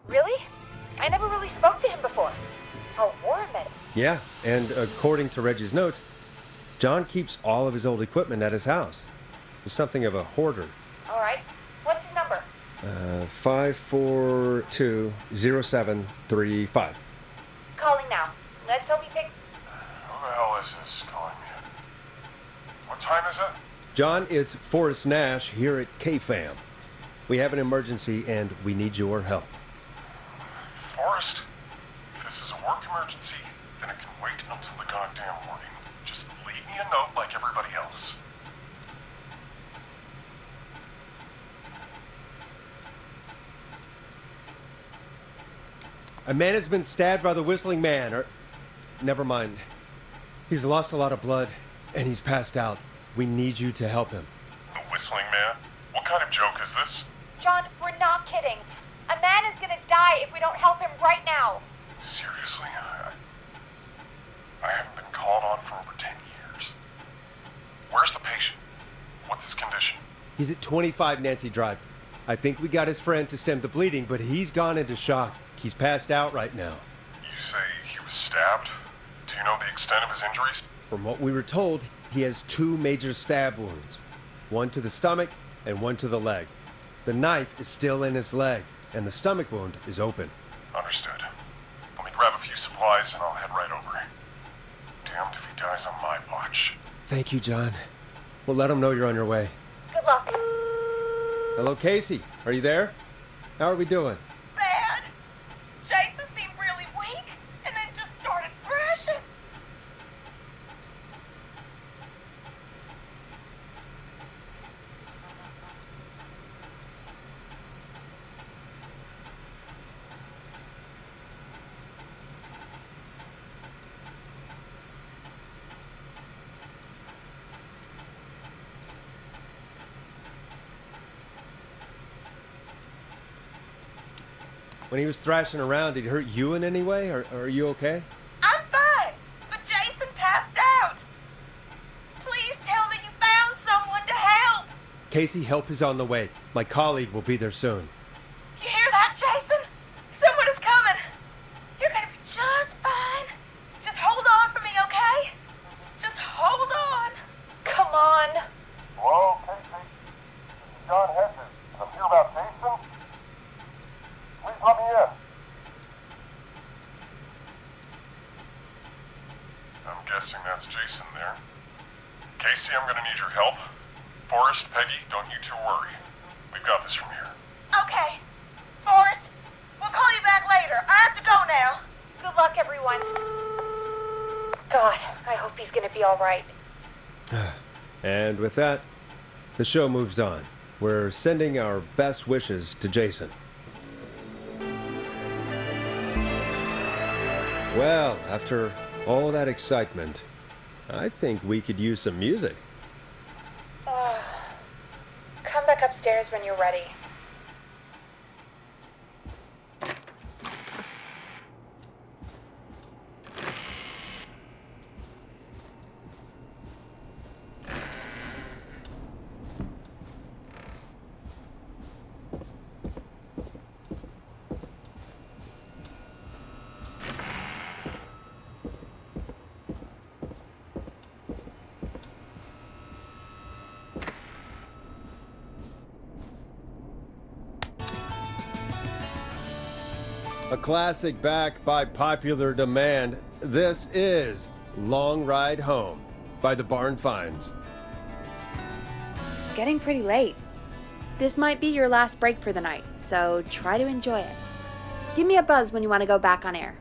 Really? I never really spoke to him before. A war medic. Yeah, and according to Reggie's notes, John keeps all of his old equipment at his house. He's something of a hoarder. All right. What's his number? 5420735. Calling now. Let's hope he picks. Who the hell is this calling me? What time is it? John, it's Forrest Nash here at KFAM. We have an emergency and we need your help. Forrest? If this is a work emergency, then it can wait until the goddamn morning. Just leave me a note like everybody else. A man has been stabbed by the Whistling Man, or... Never mind. He's lost a lot of blood, and he's passed out. We need you to help him. The Whistling Man? What kind of joke is this? John, we're not kidding. A man is gonna die if we don't help him right now. Seriously? I haven't been called on for over 10 years. Where's the patient? What's his condition? He's at 25 Nancy Drive. I think we got his friend to stem the bleeding, but he's gone into shock. He's passed out right now. You say he was stabbed? Do you know the extent of his injuries? From what we were told, he has 2 major stab wounds. One to the stomach and one to the leg. The knife is still in his leg, and the stomach wound is open. Understood. Let me grab a few supplies and I'll head right over. Damned if he dies on my watch. Thank you, John. We'll let him know you're on your way. Good luck. Hello, Casey. Are you there? How are we doing? Bad. Jason seemed really weak and then just started thrashing. When he was thrashing around, did he hurt you in any way? Or are you okay? I'm fine, but Jason passed out. Please tell me you found someone to help. Casey, help is on the way. My colleague will be there soon. You hear that, Jason? Someone is coming. You're gonna be just fine. Just hold on for me, okay? Just hold on. Come on. Hello, Casey. This is John Hedges. I'm here about Jason. Please let me in. I'm guessing that's Jason there. Casey, I'm gonna need your help. Forrest, Peggy, don't you two worry. We've got this from here. Okay. Forrest, we'll call you back later. I have to go now. Good luck, everyone. God, I hope he's gonna be all right. And with that, the show moves on. We're sending our best wishes to Jason. Well, after all that excitement, I think we could use some music. Come back upstairs when you're ready. A classic back by popular demand. This is Long Ride Home by the Barn Finds. It's getting pretty late. This might be your last break for the night, so try to enjoy it. Give me a buzz when you want to go back on air.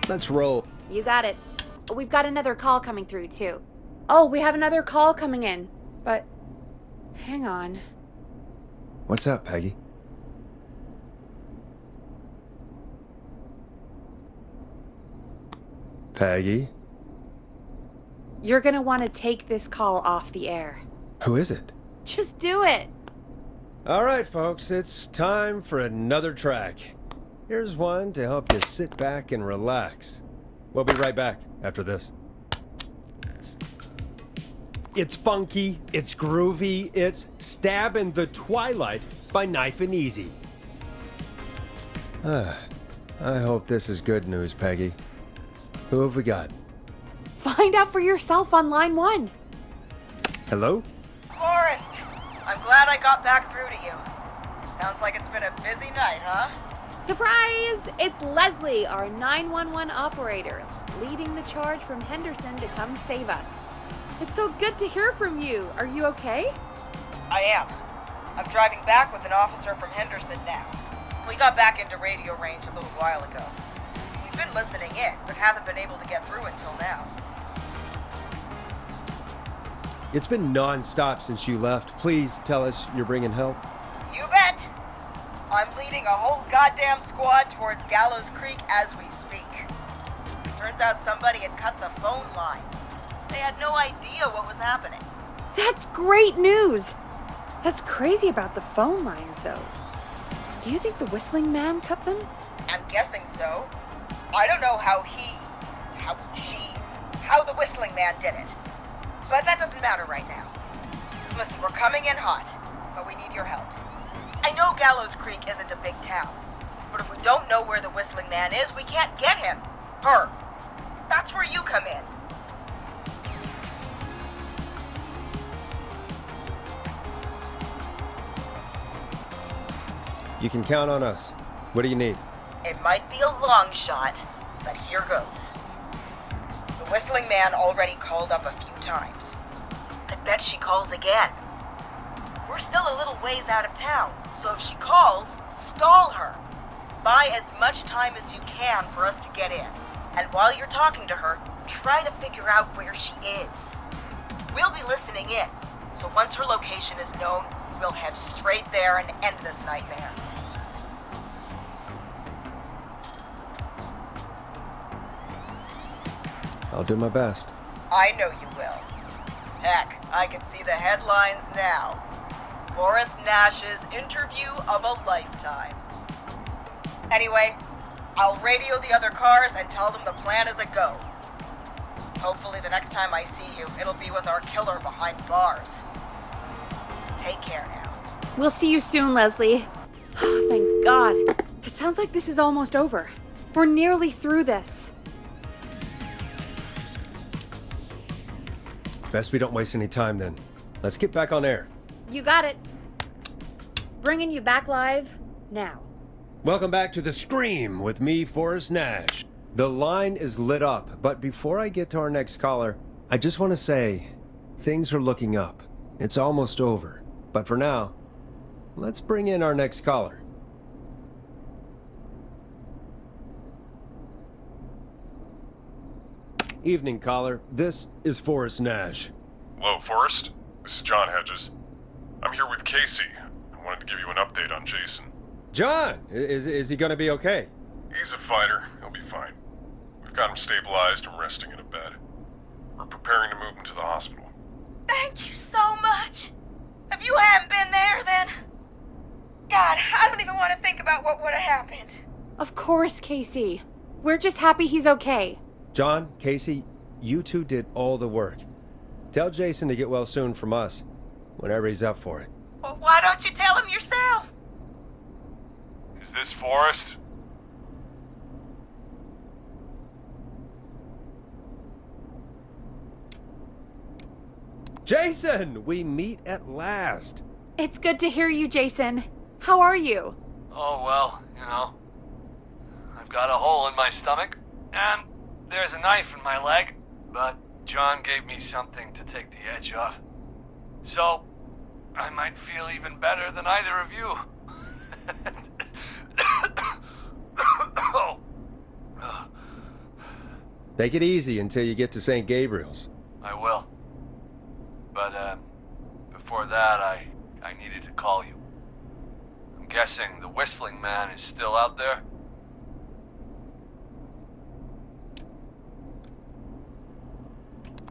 Let's roll. You got it. We've got another call coming through, too. Oh, we have another call coming in. But, hang on. What's up, Peggy? Peggy? You're gonna want to take this call off the air. Who is it? Just do it. All right, folks, it's time for another track. Here's one to help you sit back and relax. We'll be right back after this. It's funky, it's groovy, it's Stab in the Twilight by Knife and Easy. I hope this is good news, Peggy. Who have we got? Find out for yourself on line 1. Hello? Forrest, I'm glad I got back through to you. Sounds like it's been a busy night, huh? Surprise! It's Leslie, our 911 operator, leading the charge from Henderson to come save us. It's so good to hear from you. Are you okay? I am. I'm driving back with an officer from Henderson now. We got back into radio range a little while ago. We've been listening in, but haven't been able to get through until now. It's been non-stop since you left. Please tell us you're bringing help. You bet! I'm leading a whole goddamn squad towards Gallows Creek as we speak. Turns out somebody had cut the phone lines. They had no idea what was happening. That's great news! That's crazy about the phone lines, though. Do you think the Whistling Man cut them? I'm guessing so. I don't know how the Whistling Man did it. But that doesn't matter right now. Listen, we're coming in hot, but we need your help. I know Gallows Creek isn't a big town, but if we don't know where the Whistling Man is, we can't get him. Her. That's where you come in. You can count on us. What do you need? It might be a long shot, but here goes. The Whistling Man already called up a few times. I bet she calls again. We're still a little ways out of town, so if she calls, stall her. Buy as much time as you can for us to get in. And while you're talking to her, try to figure out where she is. We'll be listening in, so once her location is known, we'll head straight there and end this nightmare. I'll do my best. I know you will. Heck, I can see the headlines now. Forrest Nash's interview of a lifetime. Anyway, I'll radio the other cars and tell them the plan is a go. Hopefully the next time I see you, it'll be with our killer behind bars. Take care now. We'll see you soon, Leslie. Oh, thank God. It sounds like this is almost over. We're nearly through this. Best we don't waste any time then. Let's get back on air. You got it. Bringing you back live now. Welcome back to The Scream with me, Forrest Nash. The line is lit up, but before I get to our next caller, I just want to say, things are looking up. It's almost over. But for now, let's bring in our next caller. Evening, caller. This is Forrest Nash. Hello, Forrest. This is John Hedges. I'm here with Casey. I wanted to give you an update on Jason. John, is he gonna be okay? He's a fighter. He'll be fine. We've got him stabilized and resting in a bed. We're preparing to move him to the hospital. Thank you so much. If you hadn't been there, then... God, I don't even want to think about what would have happened. Of course, Casey. We're just happy he's okay. John, Casey, you two did all the work. Tell Jason to get well soon from us, whenever he's up for it. Well, why don't you tell him yourself? Is this Forrest? Jason, we meet at last. It's good to hear you, Jason. How are you? Oh, well, I've got a hole in my stomach, and there's a knife in my leg, but John gave me something to take the edge off. So, I might feel even better than either of you. Take it easy until you get to St. Gabriel's. I will. But, before that, I needed to call you. I'm guessing the Whistling Man is still out there?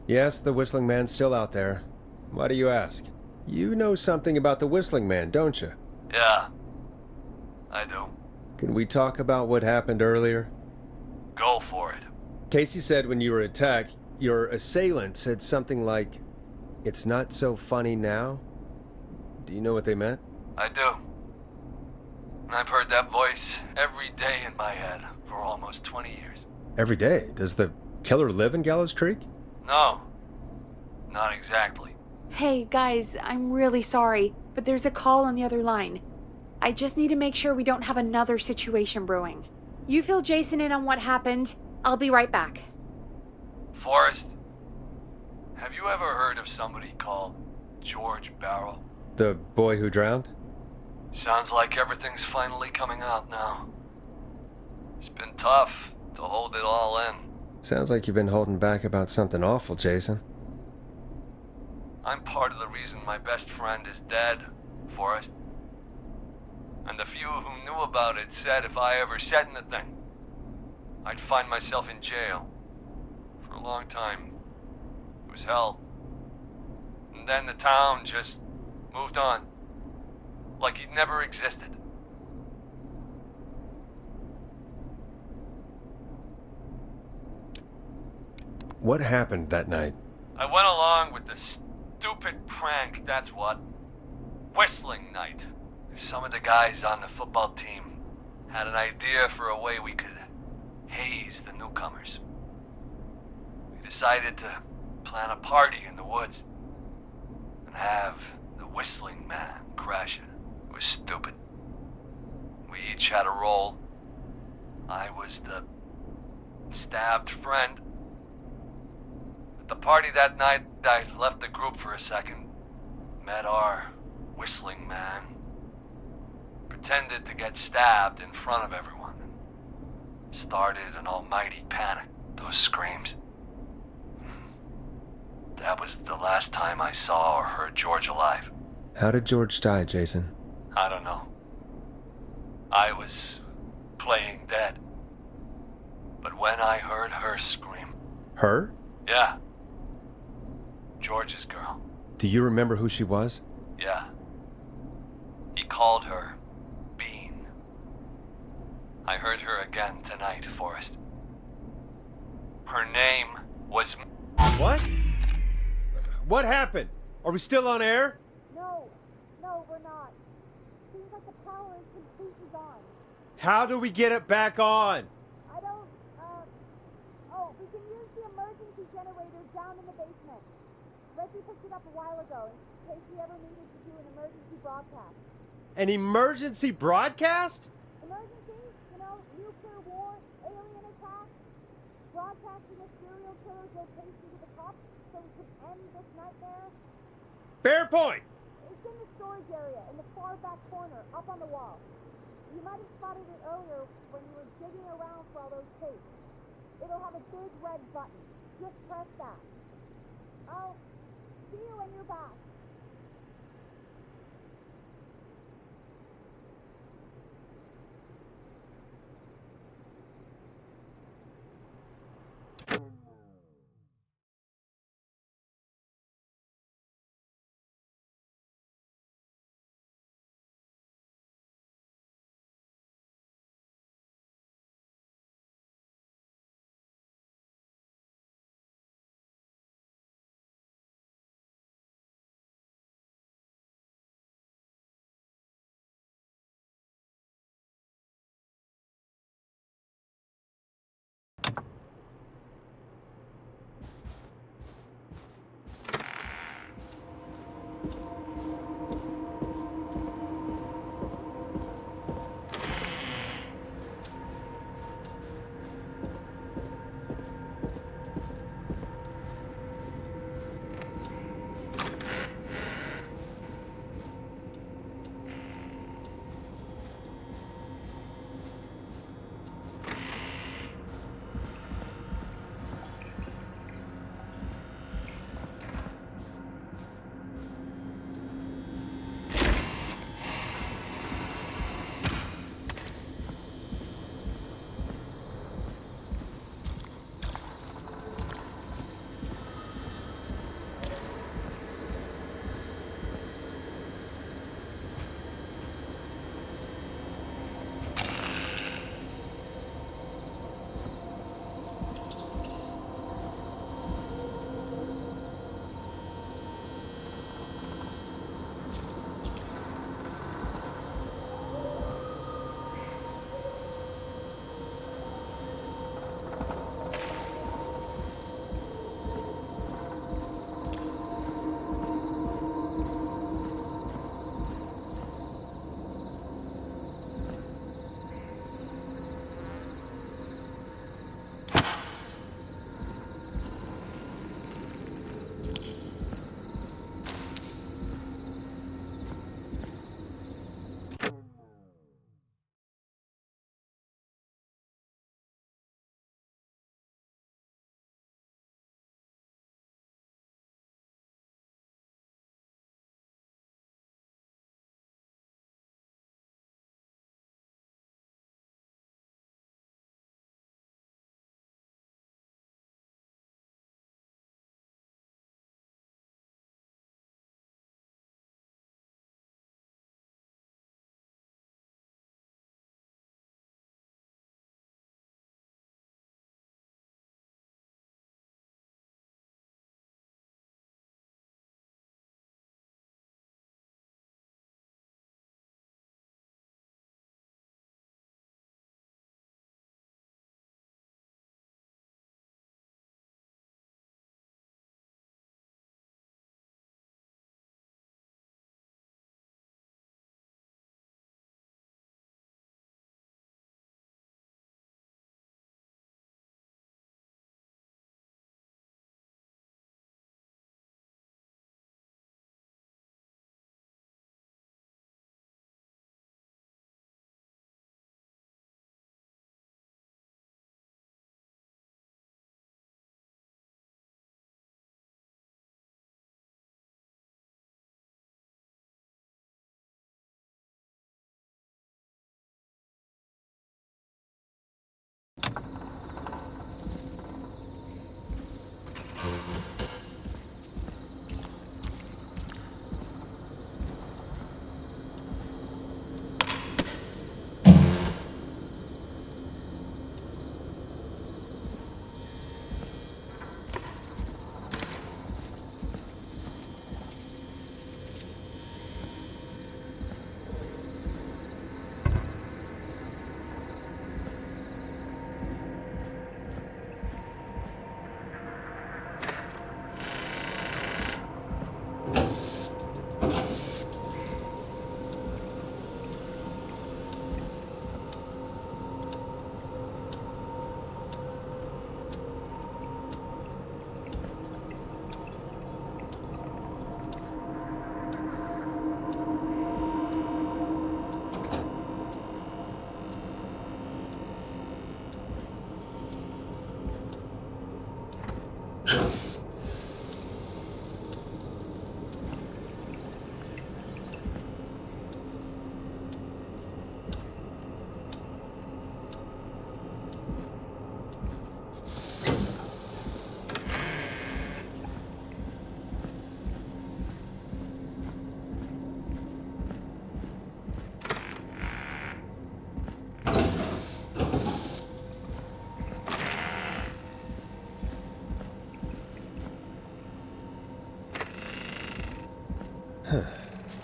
Yes, the Whistling Man's still out there. Why do you ask? You know something about the Whistling Man, don't you? Yeah, I do. Can we talk about what happened earlier? Go for it. Casey said when you were attacked, your assailant said something like, "It's not so funny now." Do you know what they meant? I do. And I've heard that voice every day in my head for almost 20 years. Every day. Does the killer live in Gallows Creek? No, not exactly. Hey, guys, I'm really sorry, but there's a call on the other line. I just need to make sure we don't have another situation brewing. You fill Jason in on what happened. I'll be right back. Forrest, have you ever heard of somebody called George Barrow? The boy who drowned? Sounds like everything's finally coming out now. It's been tough to hold it all in. Sounds like you've been holding back about something awful, Jason. I'm part of the reason my best friend is dead, Forrest. And the few who knew about it said if I ever said anything, I'd find myself in jail. For a long time. It was hell. And then the town just moved on. Like he'd never existed. What happened that night? I went along with the stupid prank, that's what. Whistling night. Some of the guys on the football team had an idea for a way we could haze the newcomers. We decided to plan a party in the woods and have the Whistling Man crash it. It was stupid. We each had a role. I was the stabbed friend. At the party that night, I left the group for a second, met our Whistling Man, pretended to get stabbed in front of everyone, and started an almighty panic. Those screams. That was the last time I saw or heard George alive. How did George die, Jason? I don't know. I was playing dead. But when I heard her scream... Her? Yeah. George's girl. Do you remember who she was? Yeah. He called her Bean. I heard her again tonight, Forrest. Her name was... What? What happened? Are we still on air? No, we're not. Seems like the power is completely gone. How do we get it back on? I don't, we can use the emergency generator down in the basement. Reggie picked it up a while ago in case we ever needed to do an emergency broadcast. An emergency broadcast? Emergency? You know, nuclear war, alien attack, broadcasting a serial killer's location to the cops so we could end this nightmare. Fair point! It's in the storage area in the far back corner, up on the wall. You might have spotted it earlier when you were digging around for all those tapes. It'll have a big red button. Just press that. I'll see you when you're back.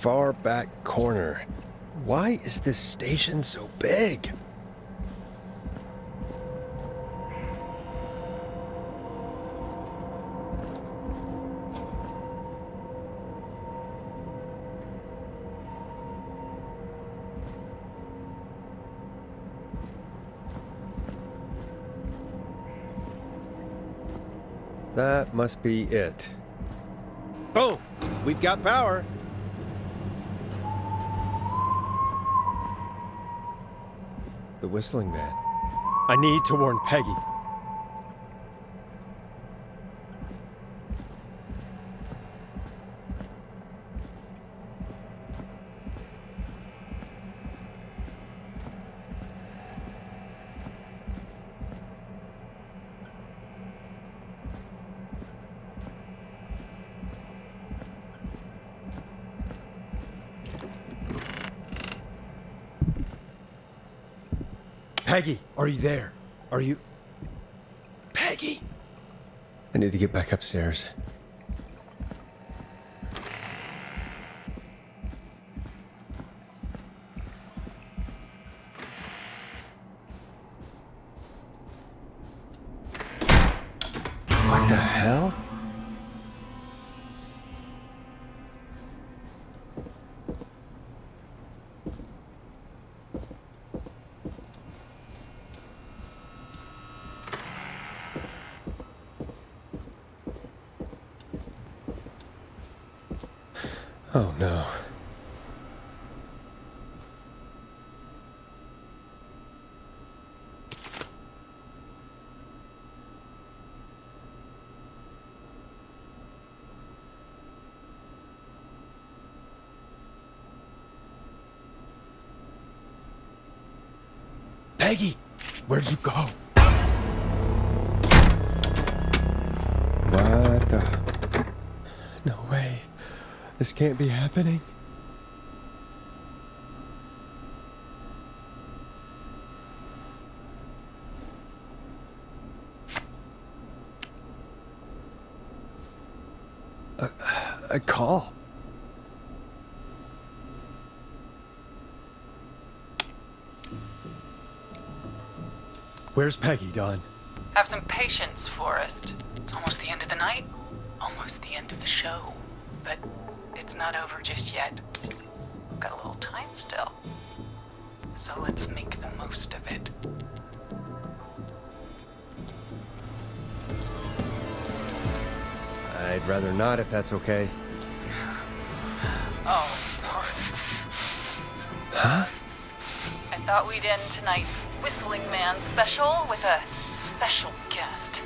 Far back corner. Why is this station so big? That must be it. Boom! We've got power! The Whistling Man. I need to warn Peggy. Peggy, are you there? Are you... Peggy? I need to get back upstairs. What the hell? Oh no. Peggy, where'd you go? What the? No way. This can't be happening. A call. Where's Peggy, Don? Have some patience, Forrest. It's almost the end of the night, almost the end of the show. But it's not over just yet. We've got a little time still. So let's make the most of it. I'd rather not, if that's okay. Oh, Forrest. Huh? I thought we'd end tonight's Whistling Man special with a special guest.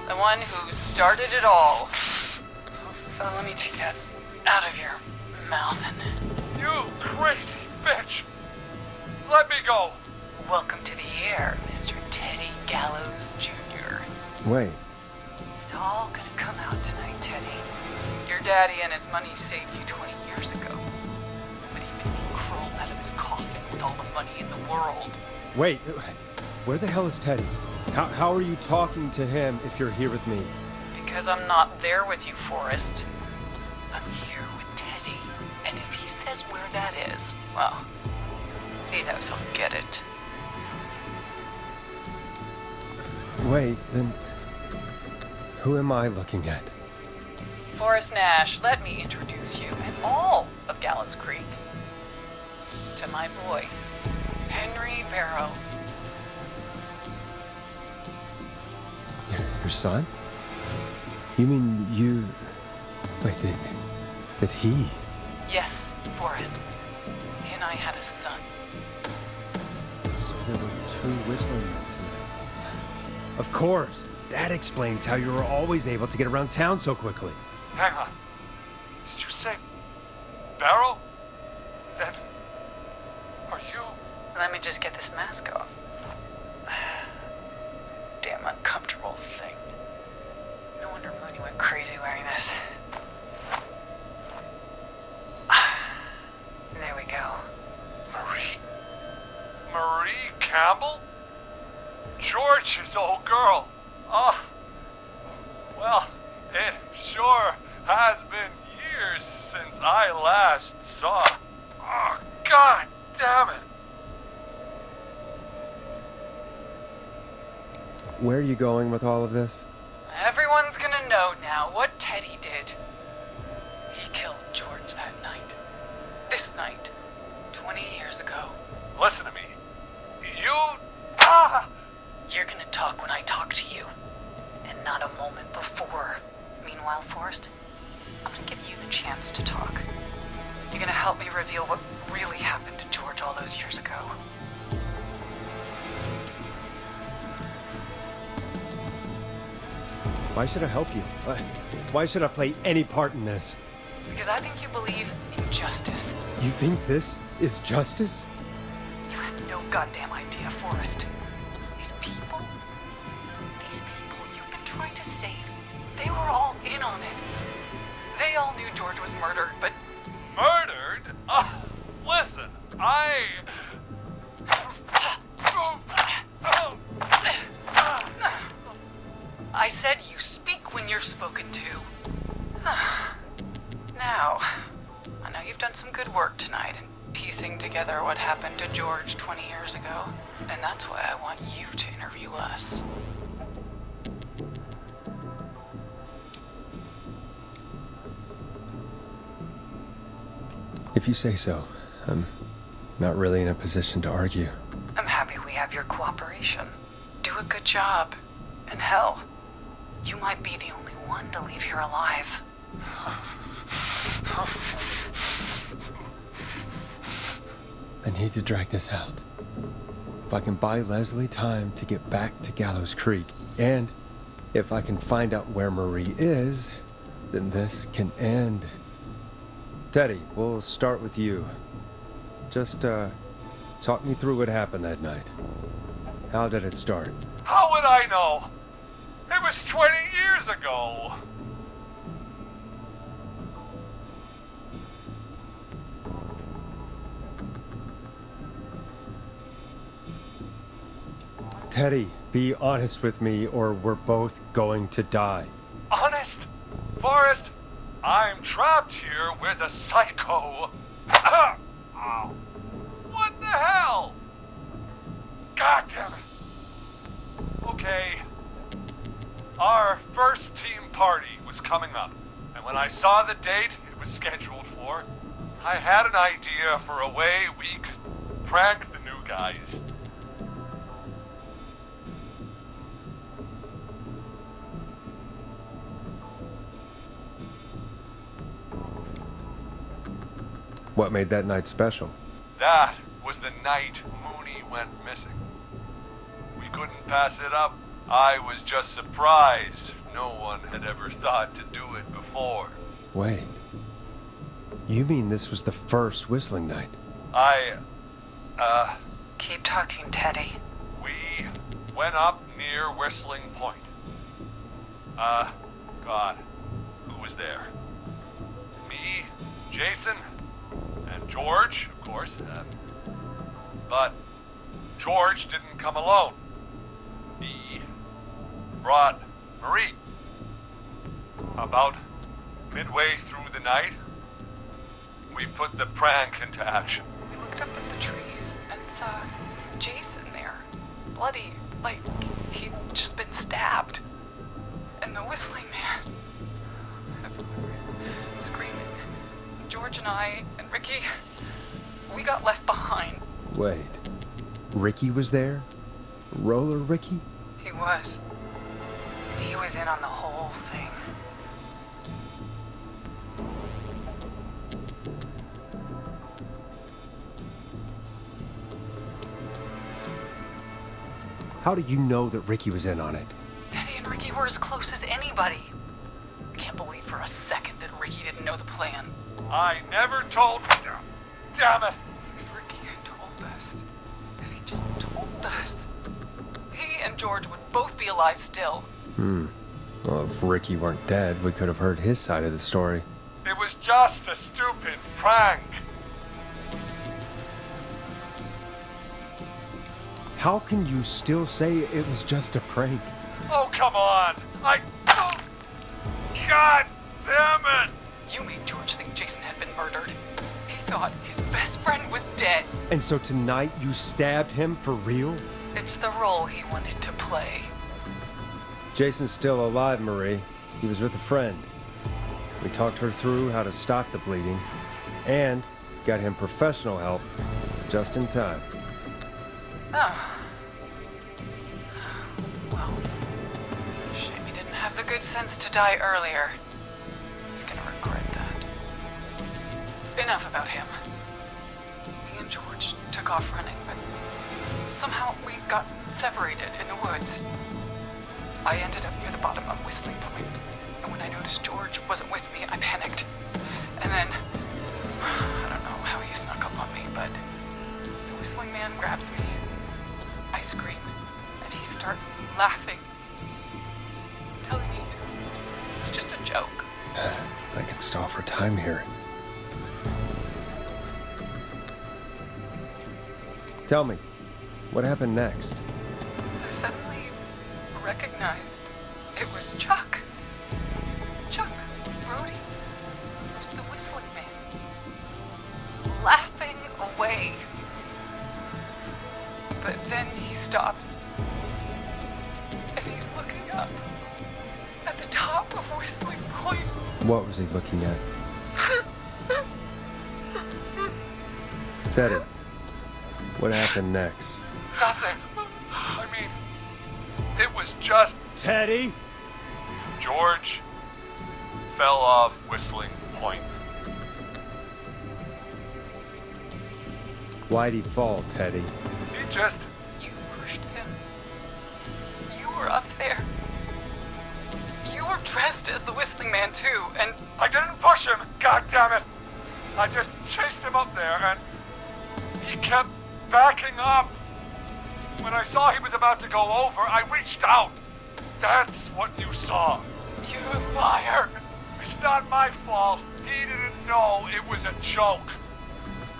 The one who started it all. Let me take that out of your mouth and... You crazy bitch! Let me go! Welcome to the air, Mr. Teddy Gallows Jr. Wait. It's all gonna come out tonight, Teddy. Your daddy and his money saved you 20 years ago. But he made me crawl out of his coffin with all the money in the world. Wait, where the hell is Teddy? How are you talking to him if you're here with me? Because I'm not there with you, Forrest. I'm here with Teddy. And if he says where that is, well, he knows he'll get it. Wait, then... who am I looking at? Forrest Nash, let me introduce you and all of Gallows Creek to my boy, Henry Barrow. Your son? You mean you... Wait, did he... Yes, Forrest. He and I had a son. So there were two Whistling Men tonight. Of course! That explains how you were always able to get around town so quickly. Hang on. Did you say Barrow? Then are you? Let me just get this mask off. Damn uncomfortable thing. No wonder Mooney went crazy wearing this. There we go. Marie Campbell? George's old girl. Oh, well, it sure has been years since I last saw. Oh, God damn it. Where are you going with all of this? Everyone's gonna know now what Teddy did. He killed George that night. This night. 20 years ago. Listen to me. You're gonna talk when I talk to you. And not a moment before. Meanwhile, Forrest, I'm gonna give you the chance to talk. You're gonna help me reveal what really happened to George all those years ago. Why should I help you? Why should I play any part in this? Because I think you believe in justice. You think this is justice? You have no goddamn idea, Forrest. These people you've been trying to save, they were all in on it. They all knew George was murdered, but... Murdered? Listen, I said you speak when you're spoken to. Now, I know you've done some good work tonight in piecing together what happened to George 20 years ago, and that's why I want you to interview us. If you say so, I'm not really in a position to argue. I'm happy we have your cooperation. Do a good job. And hell, you might be the only one to leave here alive. I need to drag this out. If I can buy Leslie time to get back to Gallows Creek, and if I can find out where Marie is, then this can end. Teddy, we'll start with you. Just, talk me through what happened that night. How did it start? How would I know? It was 20 years ago. Teddy, be honest with me or we're both going to die. Honest? Forrest, I'm trapped here with a psycho. Ow. What the hell? God damn it. Okay. Our first team party was coming up, and when I saw the date it was scheduled for, I had an idea for a way we could prank the new guys. What made that night special? That was the night Mooney went missing. We couldn't pass it up. I was just surprised no one had ever thought to do it before. Wait. You mean this was the first whistling night? Keep talking, Teddy. We went up near Whistling Point. God, who was there? Me, Jason, and George, of course. But George didn't come alone. He brought Marie. About midway through the night, we put the prank into action. We looked up at the trees and saw Jason there. Bloody, like he'd just been stabbed. And the whistling man, screaming. George and I and Ricky, we got left behind. Wait. Ricky was there? Roller Ricky? He was. He was in on the whole thing. How do you know that Ricky was in on it? Teddy and and Ricky were as close as anybody. I can't believe for a second that Ricky didn't know the plan. I never told... Damn it! If Ricky had told us, if he just told us, he and George would both be alive still. Well, if Ricky weren't dead, we could have heard his side of the story. It was just a stupid prank. How can you still say it was just a prank? Oh, come on! Oh, God damn it! You made George think Jason had been murdered. He thought his best friend was dead. And so tonight you stabbed him for real? It's the role he wanted to play. Jason's still alive, Marie. He was with a friend. We talked her through how to stop the bleeding, and got him professional help just in time. Oh. Well, shame he didn't have the good sense to die earlier. He's gonna regret that. Enough about him. Me and George took off running, but somehow we got separated in the woods. I ended up near the bottom of Whistling Point, and when I noticed George wasn't with me, I panicked. And then, I don't know how he snuck up on me, but the Whistling Man grabs me. I scream, and he starts laughing, telling me it's just a joke. I can stall for time here. Tell me, what happened next? I suddenly recognized it was Chuck. Chuck Brody was the Whistling Man, laughing away. But then he stops, and he's looking up at the top of Whistling Point. What was he looking at? Teddy, what happened next? Nothing. I mean, it was just... Teddy? George fell off Whistling Point. Why'd he fall, Teddy? He just... You pushed him. You were up there. You were dressed as the Whistling Man too, and I didn't push him, God damn it! I just chased him up there, and he kept backing up. When I saw he was about to go over, I reached out. That's what you saw. you liar. It's not my fault. He didn't know it was a joke.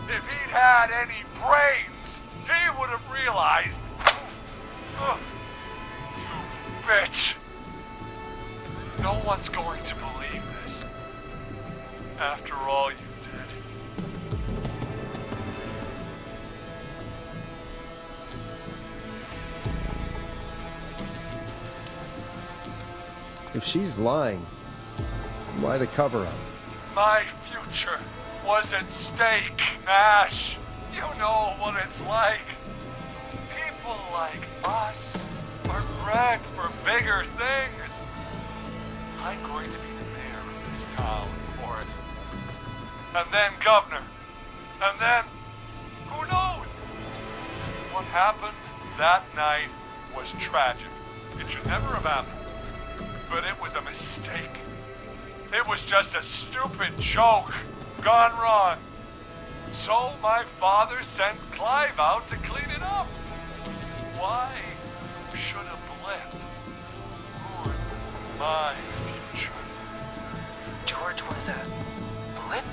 If he'd had any brains, he would have realized. Ugh. You bitch. No one's going to believe this. After all you did. If she's lying, why the cover-up? My future was at stake, Nash. You know what it's like. People like us are bred for bigger things. I'm going to be the mayor of this town, Forrest. And then governor. And then, who knows? What happened that night was tragic. It should never have happened. But it was a mistake. It was just a stupid joke gone wrong. So my father sent Clive out to clean it up. Why should a blip ruin my future? George was a blip?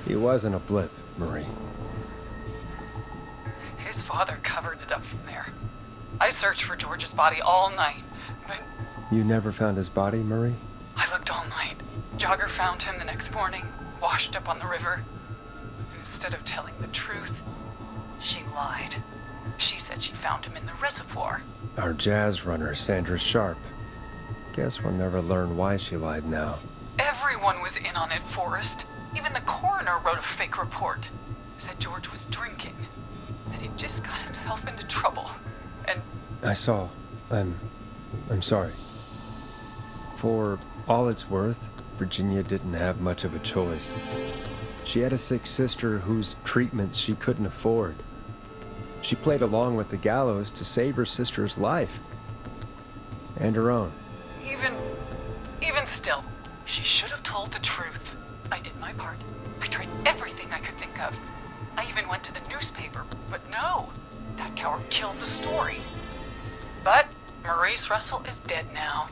He wasn't a blip, Marie. His father covered it up from there. I searched for George's body all night, but You never found his body, Marie? I looked all night. Jogger found him the next morning, washed up on the river. Instead of telling the truth, she lied. She said she found him in the reservoir. Our jazz runner, Sandra Sharp. Guess we'll never learn why she lied now. Everyone was in on it, Forrest. Even the coroner wrote a fake report. Said George was drinking. That he just got himself into trouble. And I saw. I'm sorry. For all it's worth, Virginia didn't have much of a choice. She had a sick sister whose treatments she couldn't afford. She played along with the gallows to save her sister's life. And her own. Even still, she should have told the truth. I did my part. I tried everything I could think of. I even went to the newspaper, but no. That coward killed the story. But Maurice Russell is dead now.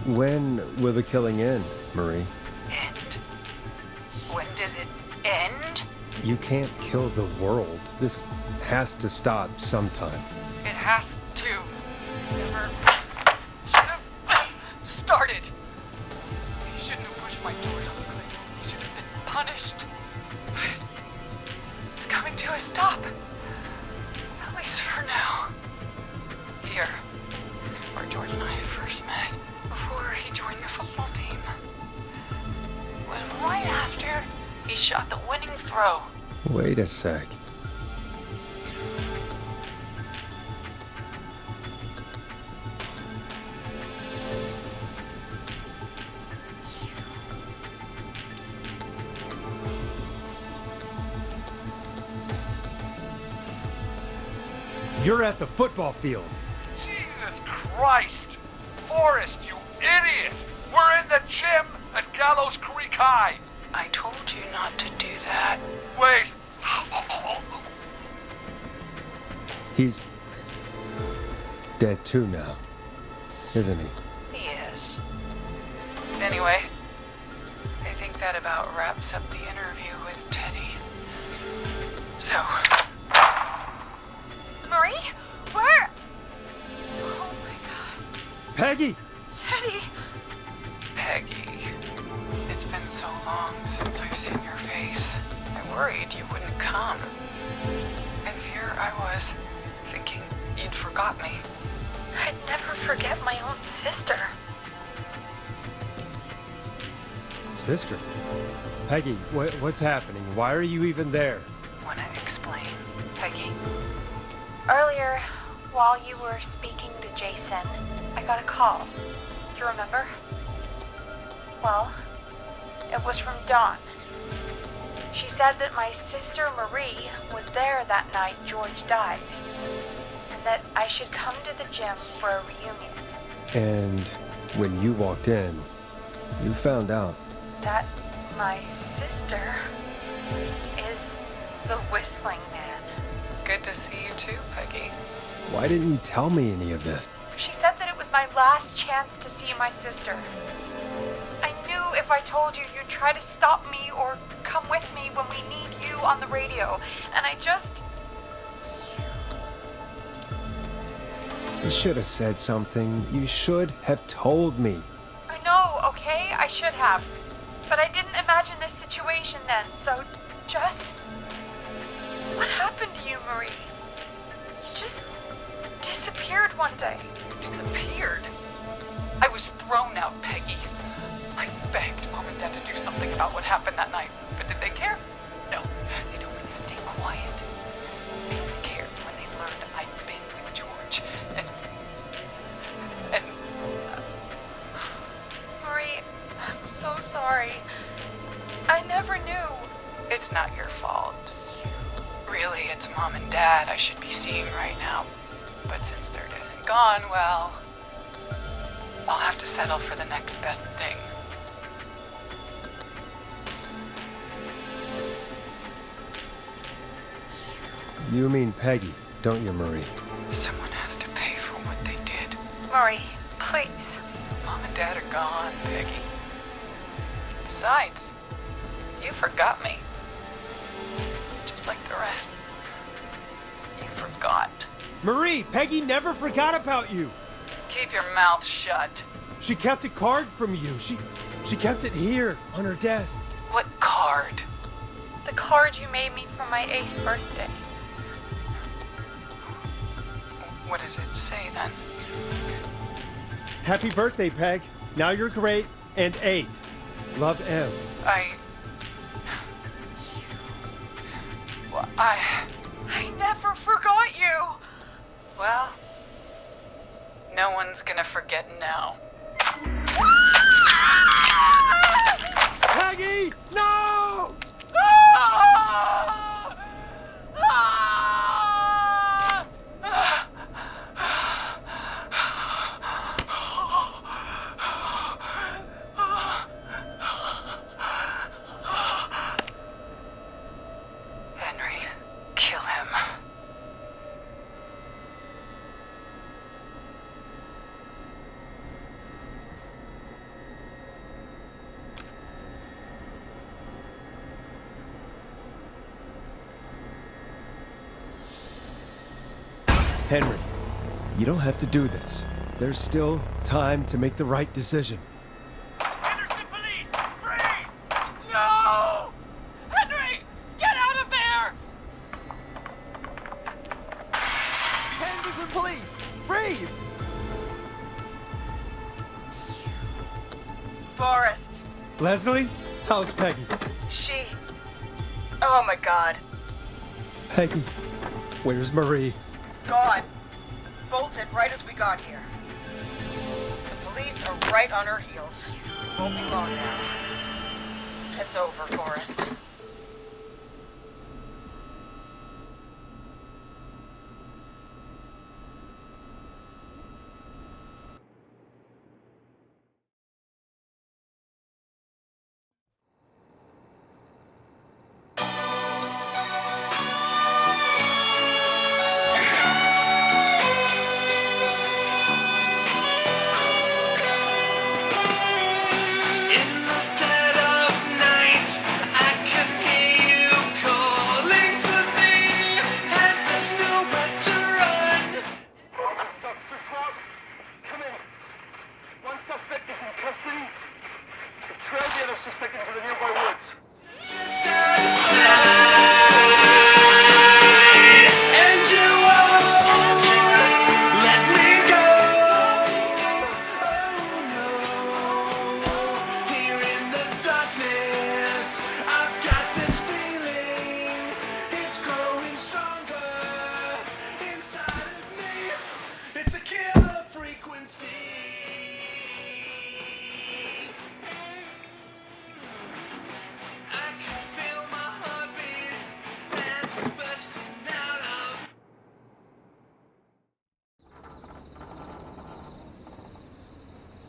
When will the killing end, Marie? End? When does it end? You can't kill the world. This has to stop sometime. It has to. Never should have started. He shouldn't have pushed my daughter off the cliff. He should have been punished. But it's coming to a stop. At least for now. Here, where Jordan and I first met, before he joined the football team. It was right after he shot the winning throw. Wait a sec. You're at the football field. Jesus Christ! Forrest, you idiot! We're in the gym at Gallows Creek High! I told you not to do that. Wait! He's dead too now, isn't he? He is. Anyway, I think that about wraps up the interview with Teddy. So... Marie? Where? Oh my god. Peggy! Teddy! Peggy. It's been so long since I've seen your face. I worried you wouldn't come. And here I was, thinking you'd forgot me. I'd never forget my own sister. Sister? Peggy, what's happening? Why are you even there? Wanna explain, Peggy? Earlier, while you were speaking to Jason, I got a call. Do you remember? Well, it was from Dawn. She said that my sister Marie was there that night George died, and that I should come to the gym for a reunion. And when you walked in, you found out. That my sister is the Whistling Man. Good to see you too, Peggy. Why didn't you tell me any of this? She said that it was my last chance to see my sister. I knew if I told you, you'd try to stop me or come with me when we need you on the radio. And I just... You should have said something. You should have told me. I know, okay? I should have. But I didn't imagine this situation then, so just... What happened to you, Marie? You just disappeared one day. Disappeared? I was thrown out, Peggy. I begged Mom and Dad to do something about what happened that night, but did they care? No, they told me to stay quiet. They only cared when they learned I'd been with George, and... Marie, I'm so sorry. I never knew. It's not your fault. Really, it's Mom and Dad I should be seeing right now. But since they're dead and gone, well... I'll have to settle for the next best thing. You mean Peggy, don't you, Marie? Someone has to pay for what they did. Marie, please. Mom and Dad are gone, Peggy. Besides, you forgot me. Just like the rest. You forgot. Marie, Peggy never forgot about you. Keep your mouth shut. She kept a card from you. She kept it here on her desk. What card? The card you made me for my 8th birthday. What does it say then? Happy birthday, Peg. Now you're great and 8. Love, M. I never forgot you. Well, no one's gonna forget now. Peggy, no! Henry, you don't have to do this. There's still time to make the right decision. Henderson police! Freeze! No! Henry! Get out of there! Henderson police! Freeze! Forrest. Leslie? How's Peggy? She... Oh my god. Peggy, where's Marie? Gone. Bolted right as we got here. The police are right on her heels. Won't be long now. It's over, Forrest.